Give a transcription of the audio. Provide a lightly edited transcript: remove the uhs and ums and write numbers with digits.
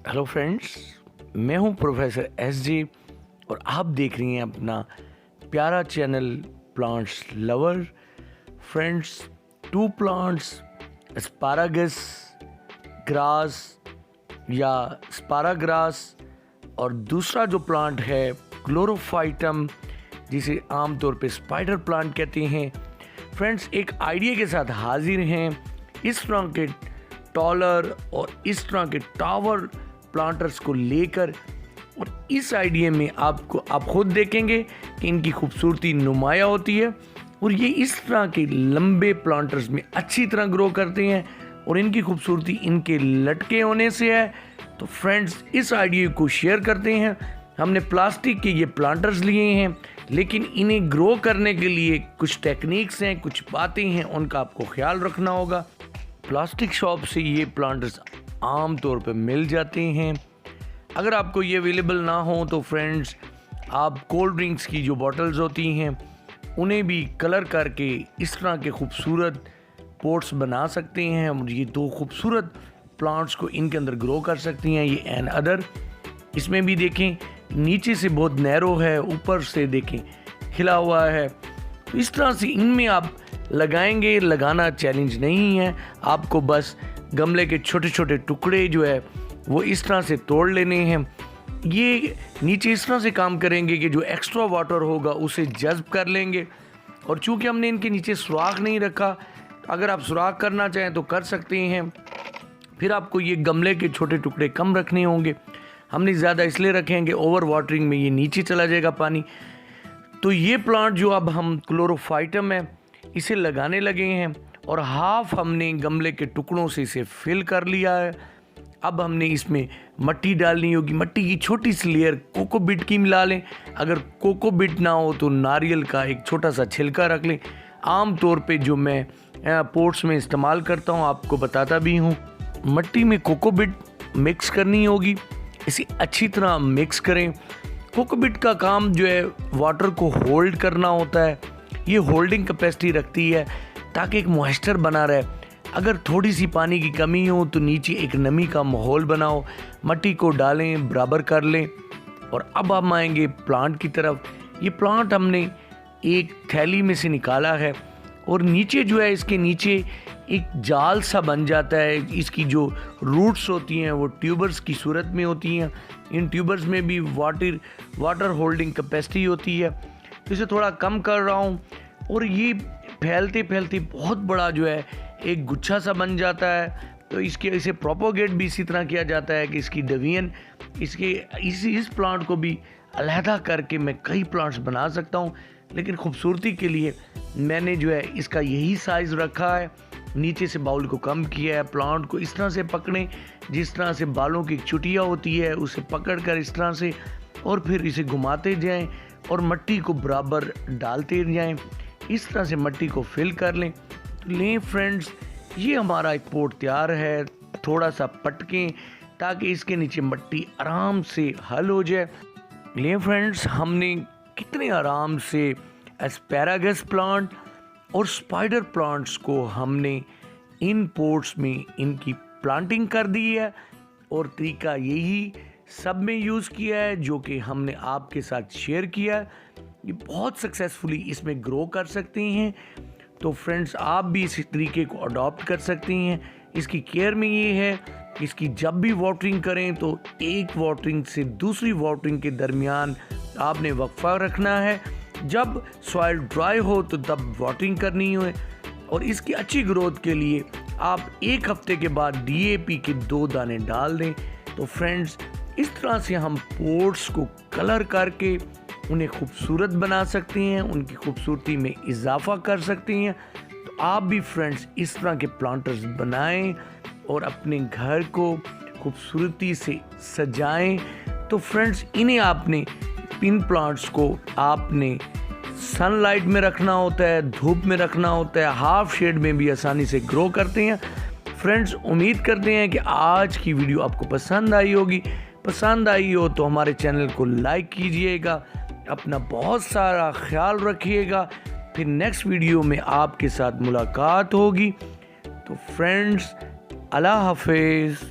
Hello friends, मैं हूं professor SJ और आप देख रही हैं अपना प्यारा channel plants lover. Friends, two plants asparagus grass या स्पाराग्रास और दूसरा जो प्लांट है क्लोरोफाइटम, जिसे आमतौर पे स्पाइडर प्लांट कहते हैं। फ्रेंड्स, एक आइडिया के साथ हाजिर हैं। इस तरह के टॉलर और इस तरह के टावर प्लांटर्स को लेकर, और इस आइडिया में आप खुद देखेंगे कि इनकी खूबसूरती नुमाया होती है और ये इस तरह के लंबे प्लांटर्स में अच्छी तरह ग्रो करते हैं और इनकी खूबसूरती इनके लटके होने से है। तो फ्रेंड्स, इस आइडिया को शेयर करते हैं। हमने प्लास्टिक के ये प्लांटर्स लिए हैं, लेकिन इन्हें ग्रो करने के लिए कुछ टेक्निक्स हैं, कुछ बातें हैं, उनका आपको ख्याल रखना होगा। प्लास्टिक शॉप से ये प्लांटर्स आम तौर पे मिल जाते हैं। अगर आपको ये अवेलेबल ना हो तो फ्रेंड्स, आप कोल्ड ड्रिंक्स की जो बॉटल्स होती हैं उन्हें भी कलर करके इस तरह के खूबसूरत पोट्स बना सकते हैं और ये दो खूबसूरत प्लांट्स को इनके अंदर ग्रो कर सकती हैं। ये एंड अदर, इसमें भी देखें नीचे से बहुत नैरो है, ऊपर से देखें खिला हुआ है। तो इस तरह से इनमें आप लगाएंगे। लगाना चैलेंज नहीं है, आपको बस गमले के छोटे छोटे टुकड़े जो है वो इस तरह से तोड़ लेने हैं। ये नीचे इस तरह से काम करेंगे कि जो एक्स्ट्रा वाटर होगा उसे जज्ब कर लेंगे। और चूंकि हमने इनके नीचे सुराख नहीं रखा, अगर आप सुराख करना चाहें तो कर सकते हैं। फिर आपको ये गमले के छोटे टुकड़े कम रखने होंगे। हमने ज़्यादा इसलिए रखेंगे, ओवर वाटरिंग में ये नीचे चला जाएगा पानी। तो ये प्लांट जो अब हम क्लोरोफाइटम है इसे लगाने लगे हैं और हाफ हमने गमले के टुकड़ों से इसे फिल कर लिया है। अब हमने इसमें मट्टी डालनी होगी। मट्टी की छोटी सी लेयर कोकोबिट की मिला लें। अगर कोकोबिट ना हो तो नारियल का एक छोटा सा छिलका रख लें। आम तौर पे जो मैं पोट्स में इस्तेमाल करता हूँ, आपको बताता भी हूँ। मट्टी में कोकोबिट मिक्स करनी होगी। इसे अच्छी तरह मिक्स करें। कोकोबिट का काम जो है वाटर को होल्ड करना होता है। ये होल्डिंग कैपेसिटी रखती है ताकि एक मॉइस्चर बना रहे। अगर थोड़ी सी पानी की कमी हो तो नीचे एक नमी का माहौल बनाओ, मट्टी को डालें, बराबर कर लें। और अब हम आएंगे प्लांट की तरफ। ये प्लांट हमने एक थैली में से निकाला है और नीचे जो है इसके नीचे एक जाल सा बन जाता है। इसकी जो रूट्स होती हैं वो ट्यूबर्स की सूरत में होती हैं। इन ट्यूबर्स में भी वाटर होल्डिंग कैपेसिटी होती है। तो इसे थोड़ा कम कर रहा हूँ और ये फैलते फैलते बहुत बड़ा जो है एक गुच्छा सा बन जाता है। तो इसे प्रोपोगेट भी इसी तरह किया जाता है कि इसकी डिवीजन इस प्लांट को भी अलहदा करके मैं कई प्लांट्स बना सकता हूँ। लेकिन खूबसूरती के लिए मैंने जो है इसका यही साइज़ रखा है। नीचे से बाउल को कम किया है। प्लांट को इस तरह से पकड़ें जिस तरह से बालों की चुटिया होती है, उसे पकड़ कर इस तरह से, और फिर इसे घुमाते जाएं और मट्टी को बराबर डालते जाएं। इस तरह से मट्टी को फिल कर लें। फ्रेंड्स, ये हमारा एक पोट तैयार है। थोड़ा सा पटकें ताकि इसके नीचे मट्टी आराम से हल हो जाए। फ्रेंड्स, हमने कितने आराम से एस्पैरागस प्लांट और स्पाइडर प्लांट्स को हमने इन पोट्स में इनकी प्लांटिंग कर दी है और तरीका यही सब में यूज़ किया है जो कि हमने आपके साथ शेयर किया है। ये बहुत सक्सेसफुली इसमें ग्रो कर सकते हैं। तो फ्रेंड्स, आप भी इस तरीके को अडॉप्ट कर सकते हैं। इसकी केयर में ये है कि इसकी जब भी वाटरिंग करें तो एक वाटरिंग से दूसरी वाटरिंग के दरमियान आपने वक्फा रखना है। जब सॉइल ड्राई हो तो तब वाटरिंग करनी है। और इसकी अच्छी ग्रोथ के लिए आप एक हफ्ते के बाद DAP के 2 दाने डाल दें। तो फ्रेंड्स, इस तरह से हम पोट्स को कलर करके उन्हें खूबसूरत बना सकते हैं, उनकी खूबसूरती में इजाफा कर सकते हैं। तो आप भी फ्रेंड्स इस तरह के प्लांटर्स बनाएं और अपने घर को खूबसूरती से सजाएं। तो फ्रेंड्स, इन प्लांट्स को आपने सनलाइट में रखना होता है, धूप में रखना होता है, हाफ शेड में भी आसानी से ग्रो करते हैं। फ्रेंड्स, उम्मीद करते हैं कि आज की वीडियो आपको पसंद आई होगी। पसंद आई हो तो हमारे चैनल को लाइक कीजिएगा। अपना बहुत सारा ख्याल रखिएगा। फिर नेक्स्ट वीडियो में आपके साथ मुलाकात होगी। तो फ्रेंड्स, अल्लाह हाफिज़।